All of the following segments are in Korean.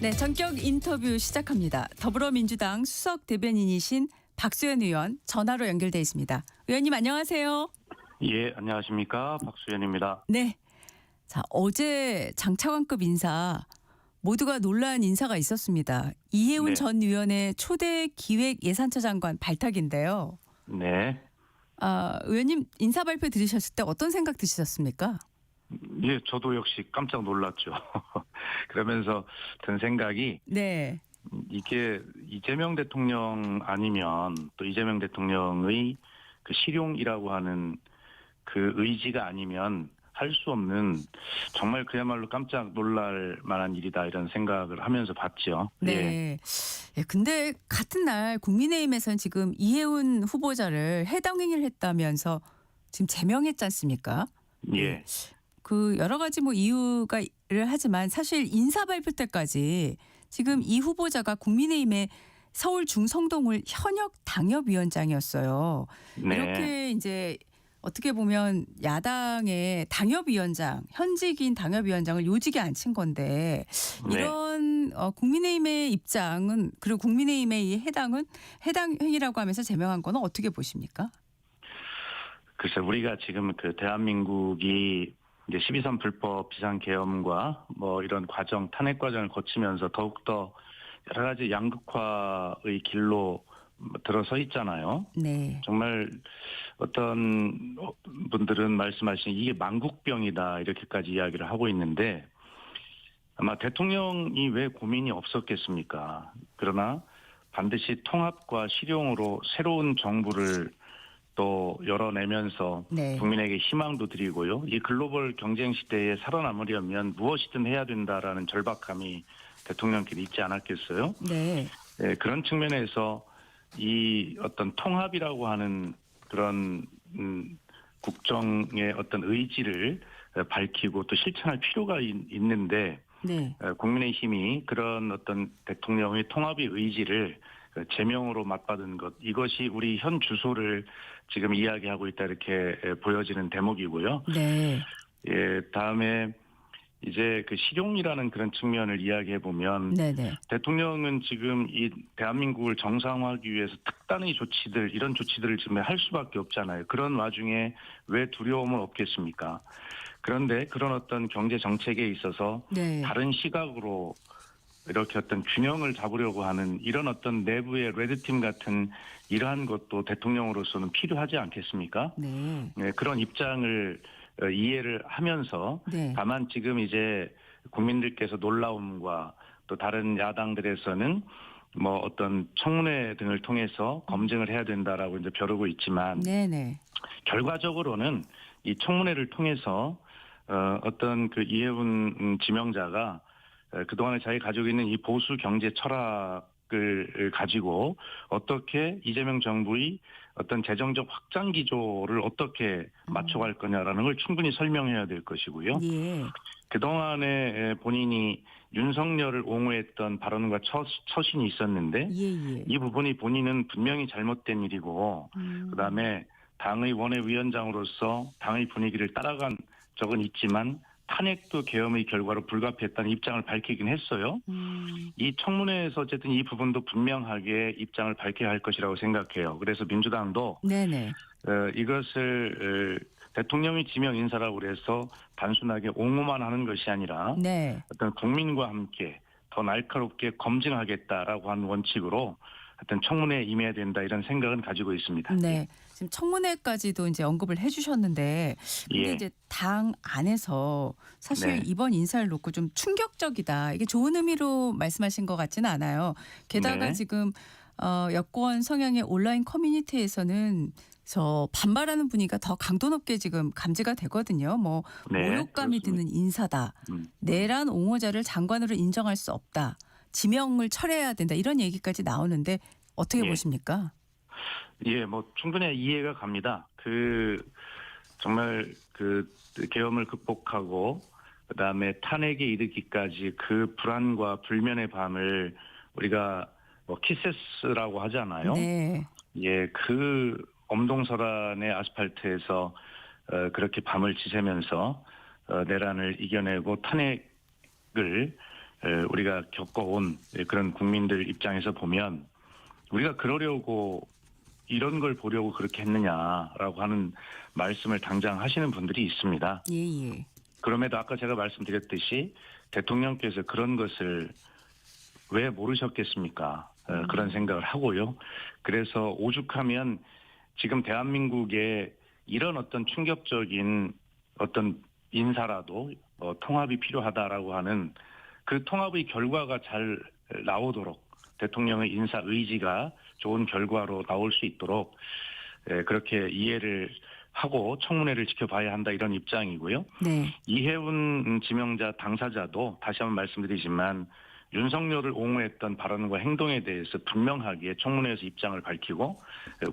네, 전격 인터뷰 시작합니다. 더불어민주당 수석 대변인이신 박수현 의원 전화로 연결돼 있습니다. 의원님 안녕하세요. 예, 안녕하십니까. 박수현입니다. 네. 자, 어제 장차관급 인사 모두가 놀란 인사가 있었습니다. 이해운 네. 전 의원의 초대 기획예산처 장관 발탁인데요. 네. 의원님 인사 발표 들으셨을 때 어떤 생각 드셨습니까? 예, 저도 역시 깜짝 놀랐죠. 그러면서 든 생각이 네. 이게 이재명 대통령 아니면 또 이재명 대통령의 그 실용이라고 하는 그 의지가 아니면 할 수 없는 정말 그야말로 깜짝 놀랄 만한 일이다 이런 생각을 하면서 봤죠. 네. 예, 근데 같은 날 국민의힘에서는 지금 이해운 후보자를 해당 행위를 했다면서 지금 제명했지 않습니까? 예. 그 여러 가지 뭐 이유가를 하지만 사실 인사 발표 때까지 지금 이 후보자가 국민의힘의 서울 중성동을 현역 당협위원장이었어요. 네. 이렇게 이제 어떻게 보면 야당의 당협위원장, 현직인 당협위원장을 요직에 앉힌 건데 이런 국민의힘의 입장은 그리고 국민의힘의 이 해당 행위라고 하면서 제명한 거는 어떻게 보십니까? 글쎄 우리가 지금 그 대한민국이 이제 12.3 불법 비상계엄과 뭐 이런 과정, 탄핵 과정을 거치면서 더욱더 여러 가지 양극화의 길로 들어서 있잖아요. 네. 정말 어떤 분들은 말씀하신 이게 만국병이다 이렇게까지 이야기를 하고 있는데 아마 대통령이 왜 고민이 없었겠습니까? 그러나 반드시 통합과 실용으로 새로운 정부를 또 열어내면서 네. 국민에게 희망도 드리고요. 이 글로벌 경쟁 시대에 살아남으려면 무엇이든 해야 된다라는 절박함이 대통령끼리 있지 않았겠어요? 네. 네, 그런 측면에서 이 어떤 통합이라고 하는 그런 국정의 어떤 의지를 밝히고 또 실천할 필요가 있는데 네. 국민의힘이 그런 어떤 대통령의 통합의 의지를 제명으로 맞받은 것 이것이 우리 현 주소를 지금 이야기하고 있다 이렇게 보여지는 대목이고요. 네. 예, 다음에 이제 그 실용이라는 그런 측면을 이야기해 보면 네네. 대통령은 지금 이 대한민국을 정상화하기 위해서 특단의 조치들 이런 조치들을 지금 할 수밖에 없잖아요. 그런 와중에 왜 두려움은 없겠습니까? 그런데 그런 어떤 경제 정책에 있어서 네. 다른 시각으로 이렇게 어떤 균형을 잡으려고 하는 이런 어떤 내부의 레드팀 같은 이러한 것도 대통령으로서는 필요하지 않겠습니까? 네. 네, 그런 입장을 이해를 하면서 네. 다만 지금 이제 국민들께서 놀라움과 또 다른 야당들에서는 뭐 어떤 청문회 등을 통해서 검증을 해야 된다라고 이제 벼르고 있지만 네네. 결과적으로는 이 청문회를 통해서 어떤 그 이해운 지명자가 그동안에 자기가 가지고 있는 이 보수 경제 철학을 가지고 어떻게 이재명 정부의 어떤 재정적 확장 기조를 어떻게 맞춰갈 거냐라는 걸 충분히 설명해야 될 것이고요. 예. 그동안에 본인이 윤석열을 옹호했던 발언과 처신이 있었는데 예예. 이 부분이 본인은 분명히 잘못된 일이고 그다음에 당의 원외위원장으로서 당의 분위기를 따라간 적은 있지만 탄핵도 계엄의 결과로 불가피했다는 입장을 밝히긴 했어요. 이 청문회에서 어쨌든 이 부분도 분명하게 입장을 밝혀야 할 것이라고 생각해요. 그래서 민주당도 네네. 이것을 대통령이 지명 인사라고 그래서 단순하게 옹호만 하는 것이 아니라 네. 어떤 국민과 함께 더 날카롭게 검증하겠다라고 하는 원칙으로 어떤 청문회에 임해야 된다 이런 생각은 가지고 있습니다. 네. 지금 청문회까지도 이제 언급을 해주셨는데, 근데 예. 이제 당 안에서 사실 네. 이번 인사를 놓고 좀 충격적이다. 이게 좋은 의미로 말씀하신 것 같지는 않아요. 게다가 네. 지금 여권 성향의 온라인 커뮤니티에서는 저 반발하는 분위기가 더 강도 높게 지금 감지가 되거든요. 뭐 네, 모욕감이 그렇습니다. 드는 인사다. 내란 옹호자를 장관으로 인정할 수 없다. 지명을 철회해야 된다. 이런 얘기까지 나오는데 어떻게 예. 보십니까? 예, 뭐 충분히 이해가 갑니다. 정말 계엄을 극복하고 그다음에 탄핵에 이르기까지 그 불안과 불면의 밤을 우리가 뭐 키세스라고 하잖아요. 네. 예, 그 엄동설안의 아스팔트에서 그렇게 밤을 지새면서 내란을 이겨내고 탄핵을 우리가 겪어온 그런 국민들 입장에서 보면 우리가 그러려고 이런 걸 보려고 그렇게 했느냐라고 하는 말씀을 당장 하시는 분들이 있습니다. 예, 예. 그럼에도 아까 제가 말씀드렸듯이 대통령께서 그런 것을 왜 모르셨겠습니까? 그런 생각을 하고요. 그래서 오죽하면 지금 대한민국에 이런 어떤 충격적인 어떤 인사라도 통합이 필요하다라고 하는 그 통합의 결과가 잘 나오도록 대통령의 인사 의지가 좋은 결과로 나올 수 있도록 그렇게 이해를 하고 청문회를 지켜봐야 한다 이런 입장이고요. 네. 이해운 지명자 당사자도 다시 한번 말씀드리지만 윤석열을 옹호했던 발언과 행동에 대해서 분명하게 청문회에서 입장을 밝히고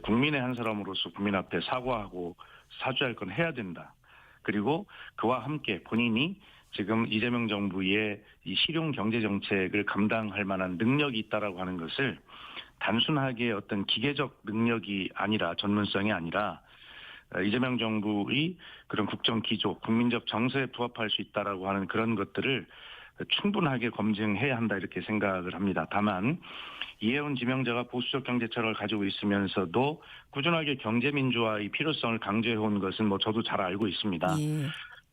국민의 한 사람으로서 국민 앞에 사과하고 사죄할 건 해야 된다. 그리고 그와 함께 본인이 지금 이재명 정부의 이 실용 경제 정책을 감당할 만한 능력이 있다라고 하는 것을 단순하게 어떤 기계적 능력이 아니라 전문성이 아니라 이재명 정부의 그런 국정 기조, 국민적 정서에 부합할 수 있다라고 하는 그런 것들을 충분하게 검증해야 한다 이렇게 생각을 합니다. 다만 이해운 지명자가 보수적 경제 철학을 가지고 있으면서도 꾸준하게 경제 민주화의 필요성을 강조해온 것은 저도 잘 알고 있습니다. 예.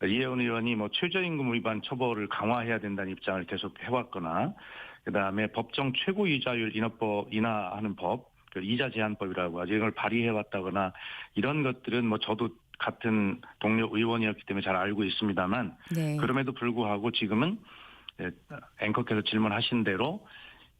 이해운 의원이 최저임금 위반 처벌을 강화해야 된다는 입장을 계속 해왔거나 그다음에 법정 최고이자율 인하하는 법, 그 이자 제한법이라고 하죠. 이걸 발의해왔다거나 이런 것들은 저도 같은 동료 의원이었기 때문에 잘 알고 있습니다만 네. 그럼에도 불구하고 지금은 앵커께서 질문하신 대로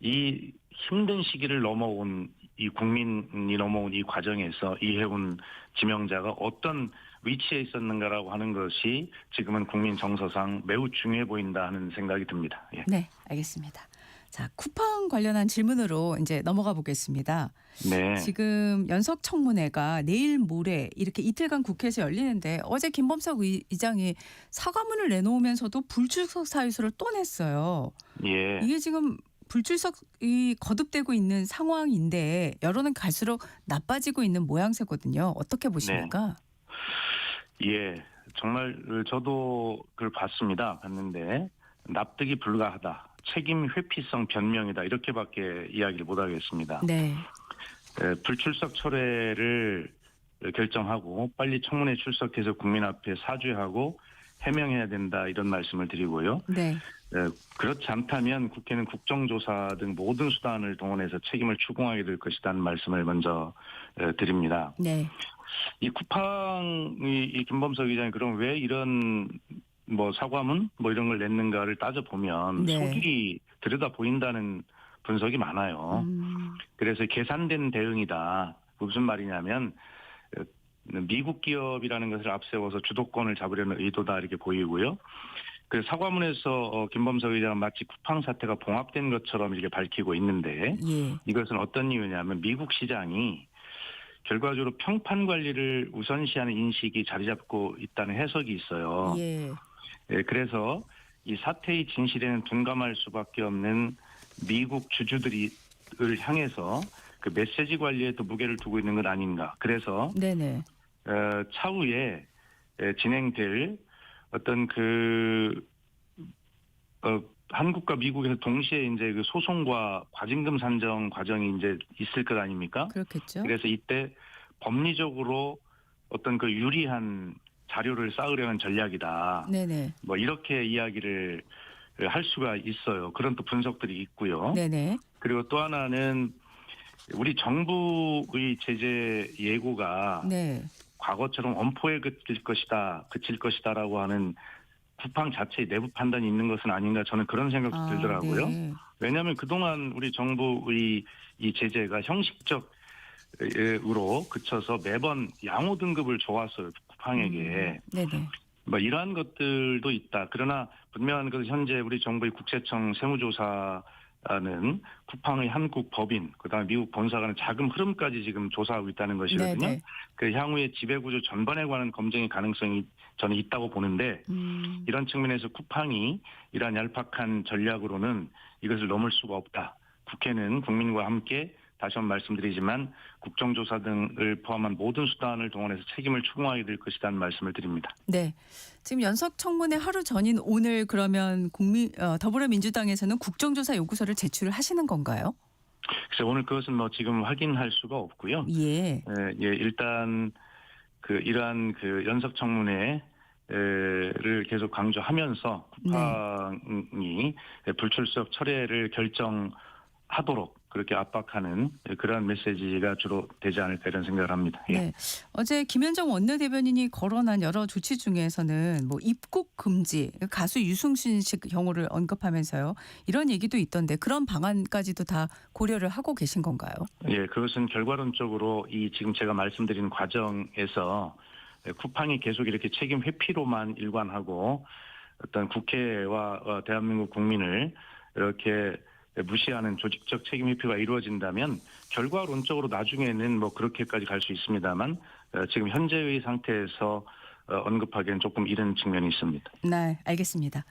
이 힘든 시기를 넘어온 이 국민이 넘어온 이 과정에서 이해운 지명자가 어떤 위치에 있었는가라고 하는 것이 지금은 국민 정서상 매우 중요해 보인다 하는 생각이 듭니다. 예. 네, 알겠습니다. 자, 쿠팡 관련한 질문으로 이제 넘어가 보겠습니다. 네. 지금 연석 청문회가 내일 모레 이렇게 이틀간 국회에서 열리는데 어제 김범석 의장이 사과문을 내놓으면서도 불출석 사유서를 또 냈어요. 예. 이게 지금 불출석이 거듭되고 있는 상황인데 여론은 갈수록 나빠지고 있는 모양새거든요. 어떻게 보십니까? 예. 정말 저도 그걸 봤는데 납득이 불가하다. 책임 회피성 변명이다. 이렇게밖에 이야기를 못하겠습니다. 네. 불출석 철회를 결정하고 빨리 청문회 출석해서 국민 앞에 사죄하고 해명해야 된다 이런 말씀을 드리고요. 네. 그렇지 않다면 국회는 국정조사 등 모든 수단을 동원해서 책임을 추궁하게 될 것이라는 말씀을 먼저 드립니다. 네. 이 쿠팡이 이 김범석 의장이 그럼 왜 이런 사과문 이런 걸 냈는가를 따져보면 네. 속이 들여다 보인다는 분석이 많아요. 그래서 계산된 대응이다. 무슨 말이냐면 미국 기업이라는 것을 앞세워서 주도권을 잡으려는 의도다 이렇게 보이고요. 그 사과문에서 김범석 의장은 마치 쿠팡 사태가 봉합된 것처럼 이렇게 밝히고 있는데 예. 이것은 어떤 이유냐면 미국 시장이 결과적으로 평판 관리를 우선시하는 인식이 자리 잡고 있다는 해석이 있어요. 예. 그래서 이 사태의 진실에는 둔감할 수밖에 없는 미국 주주들을 향해서 그 메시지 관리에 더 무게를 두고 있는 건 아닌가. 그래서 네네. 차후에 진행될 어떤 한국과 미국에서 동시에 이제 그 소송과 과징금 산정 과정이 이제 있을 것 아닙니까? 그렇겠죠. 그래서 이때 법리적으로 어떤 그 유리한 자료를 쌓으려는 전략이다. 네네. 이렇게 이야기를 할 수가 있어요. 그런 또 분석들이 있고요. 네네. 그리고 또 하나는 우리 정부의 제재 예고가 네. 과거처럼 엄포에 그칠 것이다라고 하는 쿠팡 자체의 내부 판단이 있는 것은 아닌가 저는 그런 생각도 들더라고요. 네. 왜냐하면 그동안 우리 정부의 이 제재가 형식적으로 그쳐서 매번 양호 등급을 줘왔어요. 쿠팡에게. 네네. 이러한 것들도 있다. 그러나 분명한 것은 현재 우리 정부의 국세청 세무조사는 쿠팡의 한국 법인, 그다음에 미국 본사간의 자금 흐름까지 지금 조사하고 있다는 것이거든요. 네네. 그 향후의 지배구조 전반에 관한 검증의 가능성이 저는 있다고 보는데 이런 측면에서 쿠팡이 이러한 얄팍한 전략으로는 이것을 넘을 수가 없다. 국회는 국민과 함께 다시 한번 말씀드리지만 국정조사 등을 포함한 모든 수단을 동원해서 책임을 추궁하게 될 것이라는 말씀을 드립니다. 네. 지금 연석 청문회 하루 전인 오늘 그러면 더불어민주당에서는 국정조사 요구서를 제출을 하시는 건가요? 그래서 오늘 그것은 뭐 지금 확인할 수가 없고요. 예. 일단 이러한 연석 청문회를 계속 강조하면서 네. 국방이 불출석 철회를 결정하도록 그렇게 압박하는 그러한 메시지가 주로 되지 않을까 이런 생각을 합니다. 예. 네. 어제 김현정 원내대변인이 거론한 여러 조치 중에서는 뭐 입국 금지, 가수 유승신 씨 경우를 언급하면서요. 이런 얘기도 있던데 그런 방안까지도 다 고려를 하고 계신 건가요? 예, 그것은 결과론적으로 이 지금 제가 말씀드린 과정에서 쿠팡이 계속 이렇게 책임 회피로만 일관하고 어떤 국회와 대한민국 국민을 이렇게 무시하는 조직적 책임 회피가 이루어진다면 결과론적으로 나중에는 뭐 그렇게까지 갈 수 있습니다만 지금 현재의 상태에서 언급하기엔 조금 이른 측면이 있습니다. 네, 알겠습니다.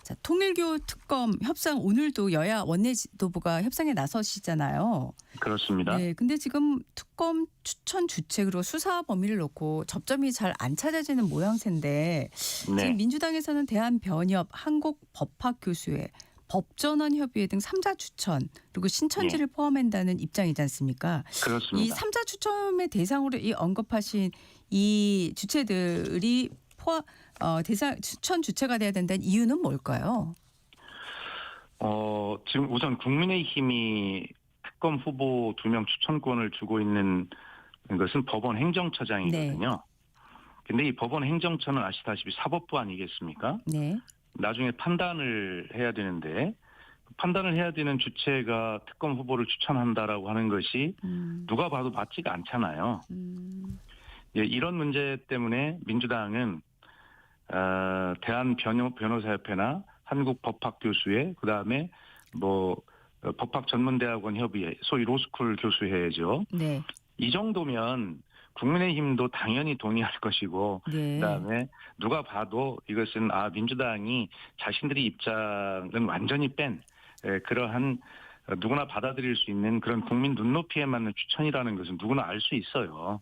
자, 통일교 특검 협상 오늘도 여야 원내지도부가 협상에 나서시잖아요. 그렇습니다. 네, 근데 지금 특검 추천 주체 그리고 수사 범위를 놓고 접점이 잘 안 찾아지는 모양새인데 지금 네. 민주당에서는 대한변협, 한국법학교수회, 법전환협의회 등 3자 추천 그리고 신천지를 포함한다는 입장이지 않습니까? 이 그렇습니다. 3자 추첨의 대상으로 이 언급하신 이 주체들이 대상 추천 주체가 돼야 된다는 이유는 뭘까요? 지금 우선 국민의힘이 특검 후보 2명 추천권을 주고 있는 것은 법원 행정처장이거든요. 근데 이 법원 행정처는 아시다시피 사법부 아니겠습니까? 네. 나중에 판단을 해야 되는데 판단을 해야 되는 주체가 특검 후보를 추천한다라고 하는 것이 누가 봐도 맞지가 않잖아요. 예, 이런 문제 때문에 민주당은 대한변호사협회나 한국법학교수회 그다음에 법학전문대학원 협의회 소위 로스쿨 교수회죠. 네. 이 정도면 국민의힘도 당연히 동의할 것이고 네. 그다음에 누가 봐도 이것은 민주당이 자신들의 입장은 완전히 뺀 그러한 누구나 받아들일 수 있는 그런 국민 눈높이에 맞는 추천이라는 것은 누구나 알 수 있어요.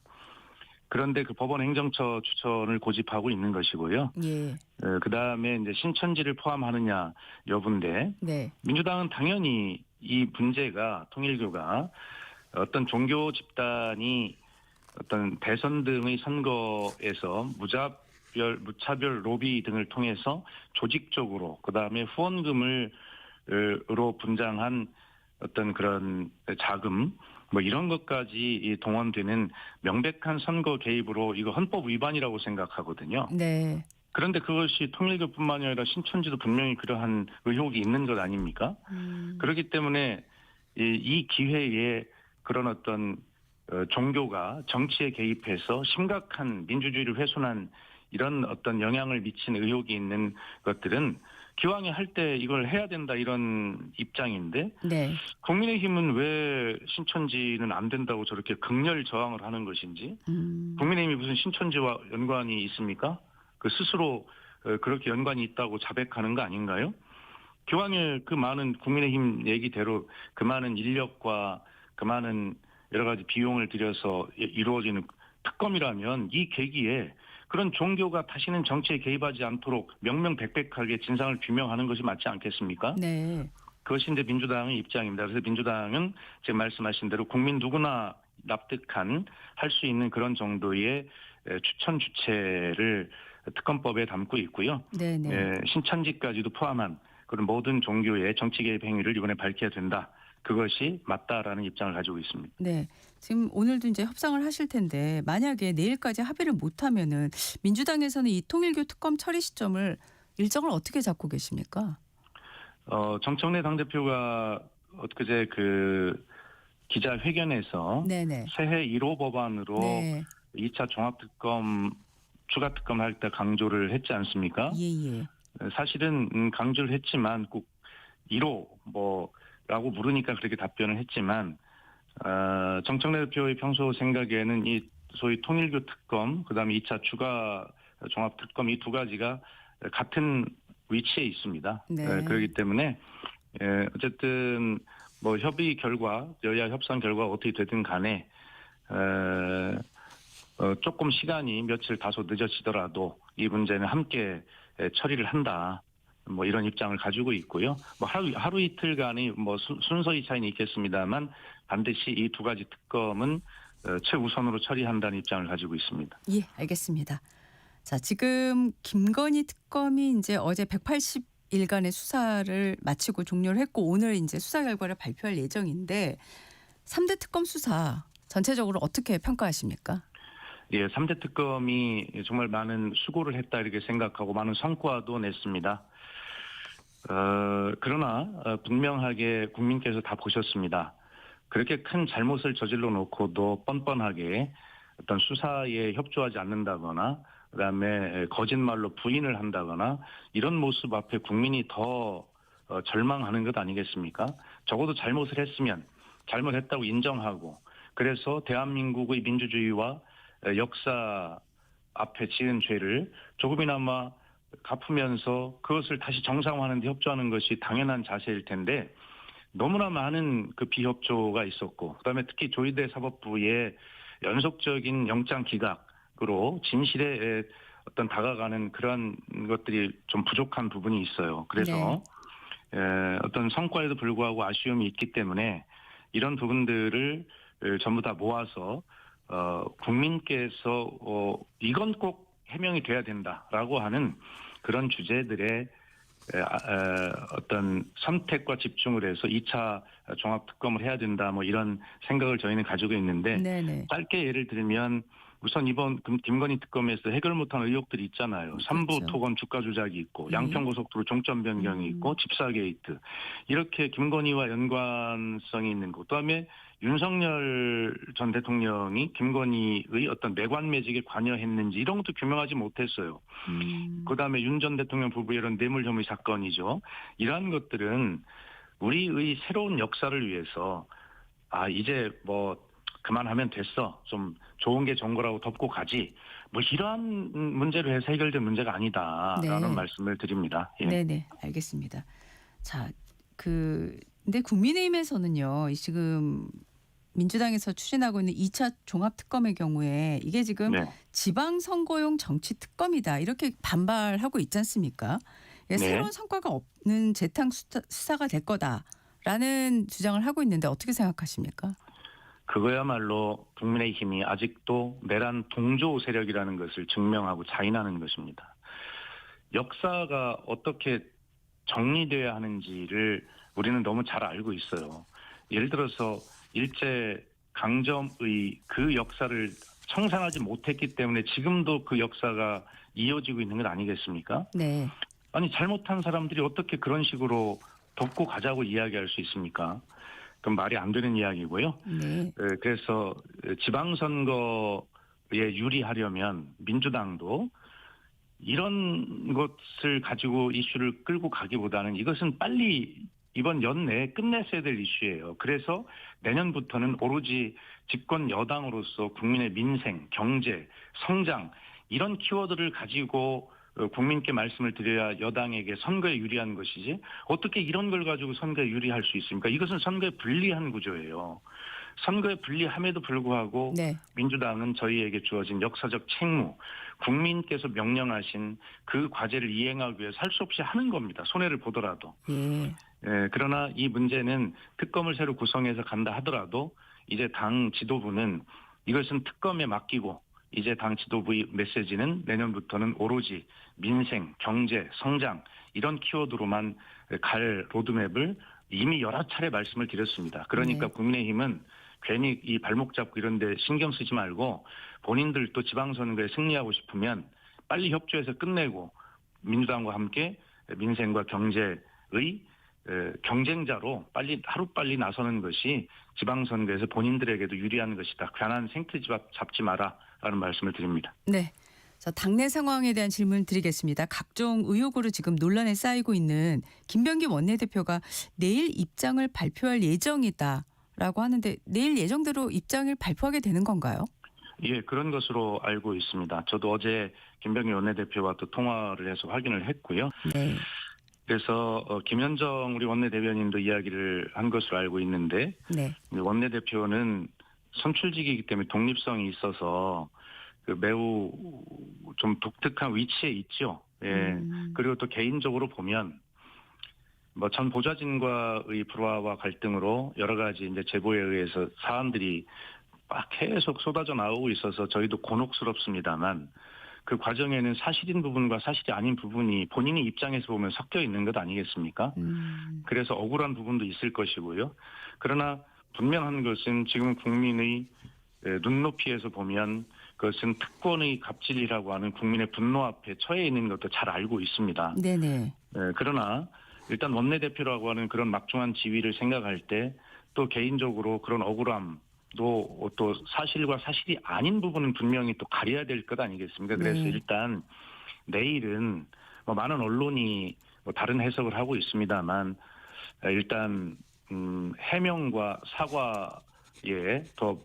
그런데 그 법원 행정처 추천을 고집하고 있는 것이고요. 예. 그다음에 이제 신천지를 포함하느냐 여부인데 네. 민주당은 당연히 이 문제가 통일교가 어떤 종교 집단이 어떤 대선 등의 선거에서 무차별 로비 등을 통해서 조직적으로 그다음에 후원금으로 분장한 어떤 그런 자금 뭐 이런 것까지 동원되는 명백한 선거 개입으로 이거 헌법 위반이라고 생각하거든요. 네. 그런데 그것이 통일교뿐만이 아니라 신천지도 분명히 그러한 의혹이 있는 것 아닙니까? 그렇기 때문에 이 기회에 그런 어떤 종교가 정치에 개입해서 심각한 민주주의를 훼손한 이런 어떤 영향을 미친 의혹이 있는 것들은 기왕에 할 때 이걸 해야 된다 이런 입장인데 네. 국민의힘은 왜 신천지는 안 된다고 저렇게 극렬 저항을 하는 것인지 국민의힘이 무슨 신천지와 연관이 있습니까? 그 스스로 그렇게 연관이 있다고 자백하는 거 아닌가요? 기왕에 그 많은 국민의힘 얘기대로 그 많은 인력과 그 많은 여러 가지 비용을 들여서 이루어지는 특검이라면 이 계기에 그런 종교가 다시는 정치에 개입하지 않도록 명명백백하게 진상을 규명하는 것이 맞지 않겠습니까? 네. 그것이 이제 민주당의 입장입니다. 그래서 민주당은 지금 말씀하신 대로 국민 누구나 납득한 할 수 있는 그런 정도의 추천 주체를 특검법에 담고 있고요. 네네. 신천지까지도 포함한 그런 모든 종교의 정치 개입 행위를 이번에 밝혀야 된다. 그것이 맞다라는 입장을 가지고 있습니다. 네. 지금 오늘도 이제 협상을 하실 텐데 만약에 내일까지 합의를 못하면은 민주당에서는 이 통일교 특검 처리 시점을 일정을 어떻게 잡고 계십니까? 정청래 당대표가 엊그제 그 기자회견에서 네네. 새해 1호 법안으로 네. 2차 종합특검 추가 특검 할 때 강조를 했지 않습니까? 예예. 사실은 강조를 했지만 꼭 1호 라고 물으니까 그렇게 답변을 했지만 정청래 대표의 평소 생각에는 이 소위 통일교 특검 그다음에 2차 추가 종합 특검 이 두 가지가 같은 위치에 있습니다. 네. 그렇기 때문에 어쨌든 뭐 협의 결과, 여야 협상 결과 어떻게 되든 간에 조금 시간이 며칠 다소 늦어지더라도 이 문제는 함께 처리를 한다. 뭐 이런 입장을 가지고 있고요. 뭐 하루 이틀간의 뭐 순서의 차이는 있겠습니다만 반드시 이 두 가지 특검은 최우선으로 처리한다는 입장을 가지고 있습니다. 예, 알겠습니다. 자, 지금 김건희 특검이 이제 어제 180일간의 수사를 마치고 종료를 했고 오늘 이제 수사 결과를 발표할 예정인데 3대 특검 수사 전체적으로 어떻게 평가하십니까? 예, 3대 특검이 정말 많은 수고를 했다 이렇게 생각하고 많은 성과도 냈습니다. 그러나 분명하게 국민께서 다 보셨습니다. 그렇게 큰 잘못을 저질러 놓고도 뻔뻔하게 어떤 수사에 협조하지 않는다거나 그다음에 거짓말로 부인을 한다거나 이런 모습 앞에 국민이 더 절망하는 것 아니겠습니까? 적어도 잘못을 했으면 잘못했다고 인정하고 그래서 대한민국의 민주주의와 역사 앞에 지은 죄를 조금이나마 갚으면서 그것을 다시 정상화하는 데 협조하는 것이 당연한 자세일 텐데 너무나 많은 그 비협조가 있었고 그다음에 특히 조희대 사법부의 연속적인 영장 기각으로 진실에 어떤 다가가는 그런 것들이 좀 부족한 부분이 있어요. 그래서 어떤 성과에도 불구하고 아쉬움이 있기 때문에 이런 부분들을 전부 다 모아서 국민께서 이건 꼭 해명이 돼야 된다라고 하는 그런 주제들의 어떤 선택과 집중을 해서 2차 종합특검을 해야 된다 뭐 이런 생각을 저희는 가지고 있는데 네네. 짧게 예를 들면 우선 이번 김건희 특검에서 해결 못한 의혹들이 있잖아요. 삼부 그렇죠. 토건 주가 조작이 있고 예. 양평고속도로 종점 변경이 있고 집사 게이트 이렇게 김건희와 연관성이 있는 것. 그다음에 윤석열 전 대통령이 김건희의 어떤 매관 매직에 관여했는지 이런 것도 규명하지 못했어요. 그다음에 윤 전 대통령 부부의 이런 뇌물 혐의 사건이죠. 이러한 것들은 우리의 새로운 역사를 위해서 이제 뭐 그만하면 됐어. 좀 좋은 게 좋은 거라고 덮고 가지. 뭐 이러한 문제로 해서 해결된 문제가 아니다라는 네. 말씀을 드립니다. 예. 네네. 알겠습니다. 자, 근데 국민의힘에서는요, 지금 민주당에서 추진하고 있는 2차 종합특검의 경우에 이게 지금 네. 지방선거용 정치특검이다. 이렇게 반발하고 있지 않습니까? 네. 새로운 성과가 없는 재탕 수사가 될 거다라는 주장을 하고 있는데 어떻게 생각하십니까? 그거야말로 국민의힘이 아직도 내란 동조 세력이라는 것을 증명하고 자인하는 것입니다. 역사가 어떻게 정리돼야 하는지를 우리는 너무 잘 알고 있어요. 예를 들어서 일제 강점의 그 역사를 청산하지 못했기 때문에 지금도 그 역사가 이어지고 있는 것 아니겠습니까? 네. 아니 잘못한 사람들이 어떻게 그런 식으로 덮고 가자고 이야기할 수 있습니까? 그건 말이 안 되는 이야기고요. 네. 그래서 지방선거에 유리하려면 민주당도 이런 것을 가지고 이슈를 끌고 가기보다는 이것은 빨리 이번 연내에 끝냈어야 될 이슈예요. 그래서 내년부터는 오로지 집권 여당으로서 국민의 민생, 경제, 성장 이런 키워드를 가지고 국민께 말씀을 드려야 여당에게 선거에 유리한 것이지 어떻게 이런 걸 가지고 선거에 유리할 수 있습니까? 이것은 선거에 불리한 구조예요. 선거에 불리함에도 불구하고 네. 민주당은 저희에게 주어진 역사적 책무, 국민께서 명령하신 그 과제를 이행하기 위해서 할 수 없이 하는 겁니다. 손해를 보더라도. 예. 그러나 이 문제는 특검을 새로 구성해서 간다 하더라도 이제 당 지도부는 이것은 특검에 맡기고 이제 당 지도부의 메시지는 내년부터는 오로지 민생, 경제, 성장 이런 키워드로만 갈 로드맵을 이미 여러 차례 말씀을 드렸습니다. 그러니까 네. 국민의힘은 괜히 이 발목 잡고 이런 데 신경 쓰지 말고 본인들도 지방선거에 승리하고 싶으면 빨리 협조해서 끝내고 민주당과 함께 민생과 경제의 경쟁자로 하루빨리 나서는 것이 지방선거에서 본인들에게도 유리한 것이다. 괜한 생트집 잡지 마라라는 말씀을 드립니다. 네. 자, 당내 상황에 대한 질문 드리겠습니다. 각종 의혹으로 지금 논란에 쌓이고 있는 김병기 원내대표가 내일 입장을 발표할 예정이다라고 하는데 내일 예정대로 입장을 발표하게 되는 건가요? 예, 그런 것으로 알고 있습니다. 저도 어제 김병기 원내대표와 또 통화를 해서 확인을 했고요. 네. 그래서 김현정 우리 원내대변인도 이야기를 한 것으로 알고 있는데 네. 원내대표는 선출직이기 때문에 독립성이 있어서 그 매우 좀 독특한 위치에 있죠. 예. 그리고 또 개인적으로 보면 뭐 전 보좌진과의 불화와 갈등으로 여러 가지 이제 제보에 의해서 사안들이 막 계속 쏟아져 나오고 있어서 저희도 곤혹스럽습니다만 그 과정에는 사실인 부분과 사실이 아닌 부분이 본인의 입장에서 보면 섞여 있는 것 아니겠습니까? 그래서 억울한 부분도 있을 것이고요. 그러나 분명한 것은 지금 국민의 눈높이에서 보면 그것은 특권의 갑질이라고 하는 국민의 분노 앞에 처해 있는 것도 잘 알고 있습니다. 네네. 그러나 일단 원내대표라고 하는 그런 막중한 지위를 생각할 때 또 개인적으로 그런 억울함 또 사실과 사실이 아닌 부분은 분명히 또 가려야 될 것 아니겠습니까? 그래서 네. 일단 내일은 뭐 많은 언론이 뭐 다른 해석을 하고 있습니다만 일단 해명과 사과에 더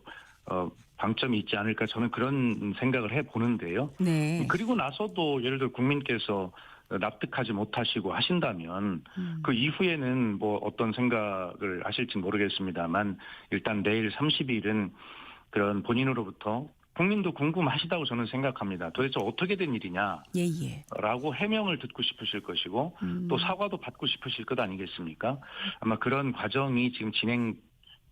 방점이 있지 않을까 저는 그런 생각을 해보는데요. 네. 그리고 나서도 예를 들어 국민께서 납득하지 못하시고 하신다면 그 이후에는 뭐 어떤 생각을 하실지 모르겠습니다만 일단 내일 30일은 그런 본인으로부터 국민도 궁금하시다고 저는 생각합니다. 도대체 어떻게 된 일이냐라고 예예. 해명을 듣고 싶으실 것이고 또 사과도 받고 싶으실 것 아니겠습니까? 아마 그런 과정이 지금 진행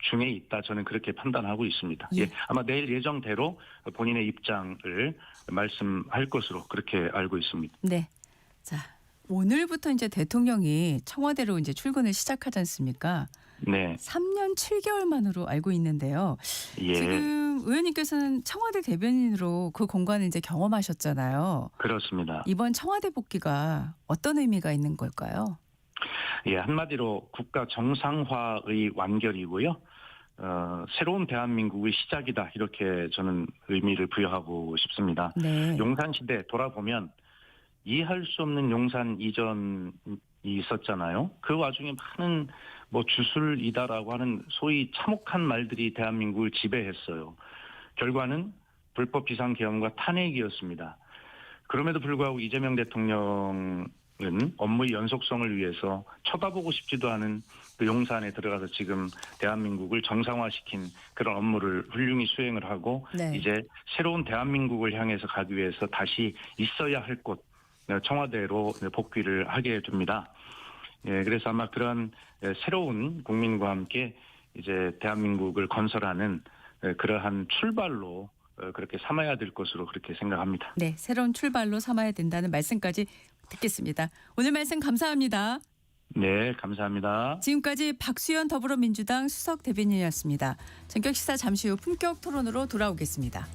중에 있다 저는 그렇게 판단하고 있습니다. 예. 아마 내일 예정대로 본인의 입장을 말씀할 것으로 그렇게 알고 있습니다. 네. 자, 오늘부터 이제 대통령이 청와대로 이제 출근을 시작하지 않습니까? 네. 3년 7개월 만으로 알고 있는데요. 예. 지금 의원님께서는 청와대 대변인으로 그 공간을 이제 경험하셨잖아요. 그렇습니다. 이번 청와대 복귀가 어떤 의미가 있는 걸까요? 예, 한마디로 국가 정상화의 완결이고요. 새로운 대한민국의 시작이다 이렇게 저는 의미를 부여하고 싶습니다. 네. 용산시대 돌아보면 이해할 수 없는 용산 이전이 있었잖아요. 그 와중에 많은 뭐 주술이다라고 하는 소위 참혹한 말들이 대한민국을 지배했어요. 결과는 불법 비상계엄과 탄핵이었습니다. 그럼에도 불구하고 이재명 대통령은 업무의 연속성을 위해서 쳐다보고 싶지도 않은 그 용산에 들어가서 지금 대한민국을 정상화시킨 그런 업무를 훌륭히 수행을 하고 네. 이제 새로운 대한민국을 향해서 가기 위해서 다시 있어야 할 곳 청와대로 복귀를 하게 됩니다. 예, 그래서 아마 그런 새로운 국민과 함께 이제 대한민국을 건설하는 그러한 출발로 그렇게 삼아야 될 것으로 그렇게 생각합니다. 네, 새로운 출발로 삼아야 된다는 말씀까지 듣겠습니다. 오늘 말씀 감사합니다. 네, 감사합니다. 지금까지 박수현 더불어민주당 수석 대변인이었습니다. 전격 시사 잠시 후 품격 토론으로 돌아오겠습니다.